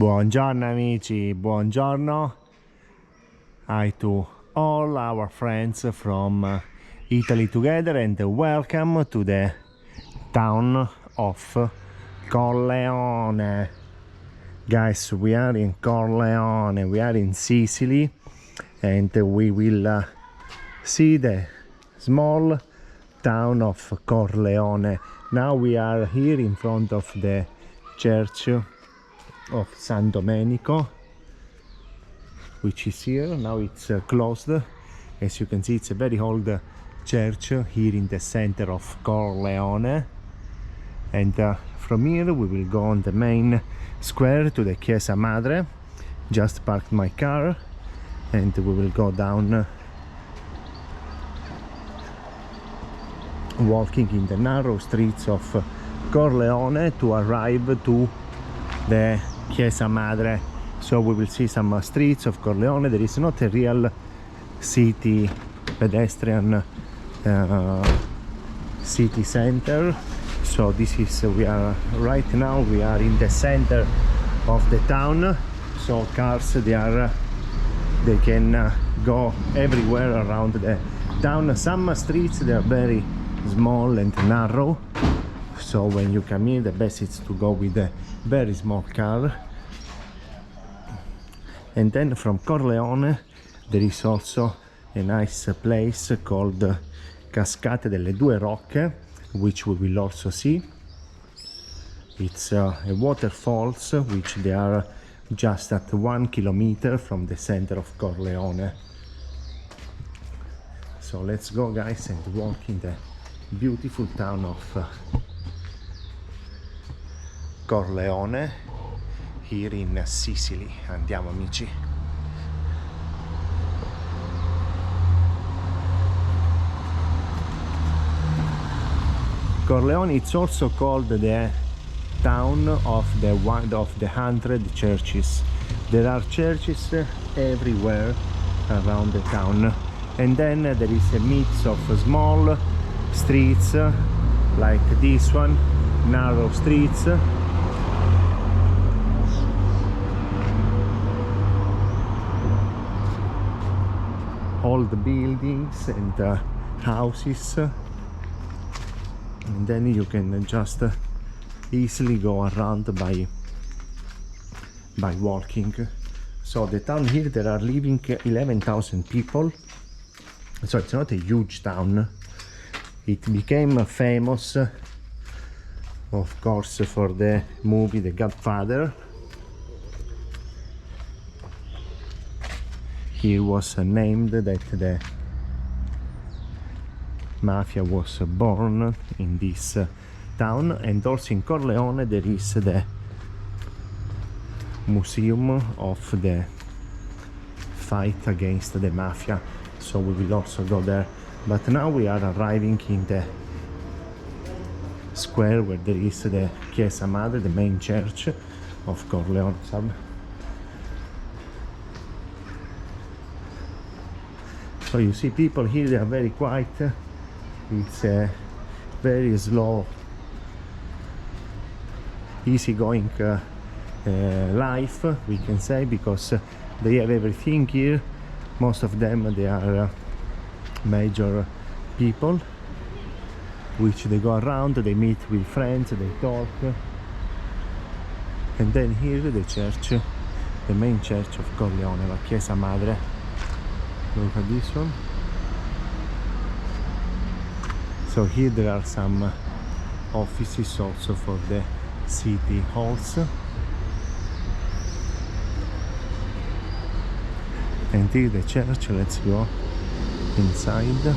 Buongiorno amici, buongiorno. Hi to all our friends from Italy together and welcome to the town of Corleone. Guys, we are in Corleone, we are in Sicily, and we will see the small town of Corleone. Now we are here in front of the Church of San Domenico, which is here. Now it's closed. As you can see, it's a very old church here in the center of Corleone, and from here we will go on the main square to the Chiesa Madre. Just parked my car and we will go down walking in the narrow streets of Corleone to arrive to the Chiesa Madre. So we will see some streets of Corleone. There is not a real city pedestrian city center. So this is we are right now we are in the center of the town. So cars they can go everywhere around the town. Some streets they are very small and narrow. So when you come in, the best is to go with a very small car. And then from Corleone there is also a nice place called Cascata delle Due Rocche, which we will also see. It's a waterfalls which they are just at 1 kilometer from the center of Corleone. So let's go guys and walk in the beautiful town of Corleone here in Sicily. Andiamo amici. Corleone it's also called the town of the 100 churches. There are churches everywhere around the town, and then there is a mix of small streets like this one, narrow streets, old buildings and houses, and then you can just easily go around by walking. So the town here, there are living 11,000 people, so it's not a huge town. It became famous of course for the movie The Godfather. Here was named that the mafia was born in this town, and also in Corleone there is the Museum of the fight against the mafia, so we will also go there. But now we are arriving in the square where there is the Chiesa Madre, the main church of Corleone. So you see people here, they are very quiet. It's a very slow, easygoing life, we can say, because they have everything here. Most of them, they are major people, which they go around, they meet with friends, they talk. And then here the church, the main church of Corleone, la Chiesa Madre. Look at this one. So here there are some offices also for the city halls. And here the church, let's go inside.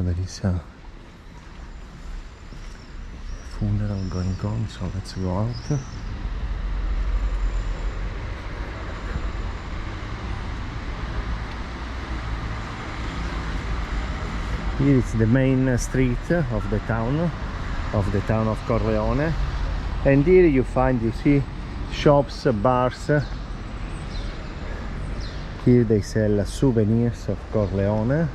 so there is a funeral going on, so let's go out. Here is the main street of the town of Corleone, and here you find, you see, shops, bars. Here they sell souvenirs of Corleone.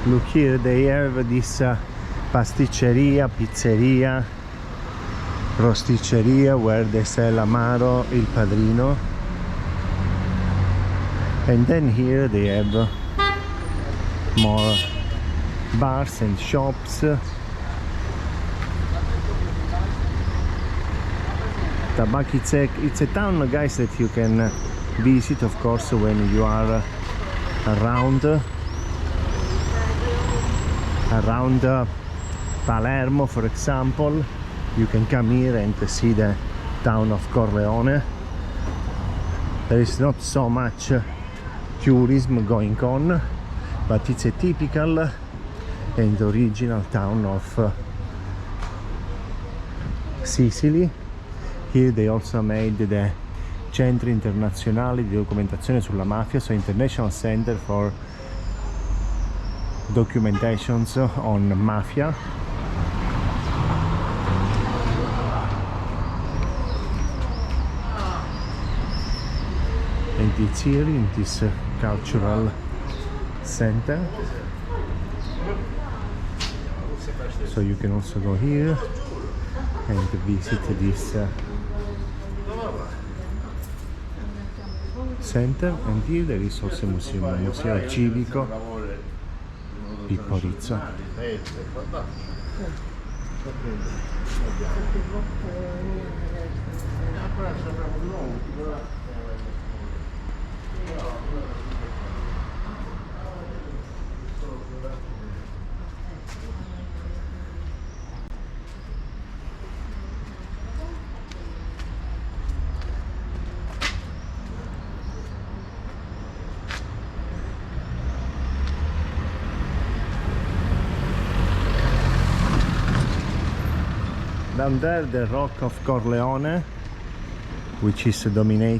Look here, they have this pasticceria, pizzeria, rosticceria where they sell amaro, il padrino, and then here they have more bars and shops. It's a town, guys, that you can visit, of course, when you are around Palermo, for example. You can come here and see the town of Corleone. There is not so much tourism going on, but it's a typical and original town of Sicily. Here they also made the Centri Internazionali di Documentazione sulla Mafia, so International Center for Documentations on Mafia. And it's here in this cultural center, so you can also go here and visit this center. And here there is also a museum, Museo Civico, Pippo, Rizzo. Down there, the Rock of Corleone, which is dominated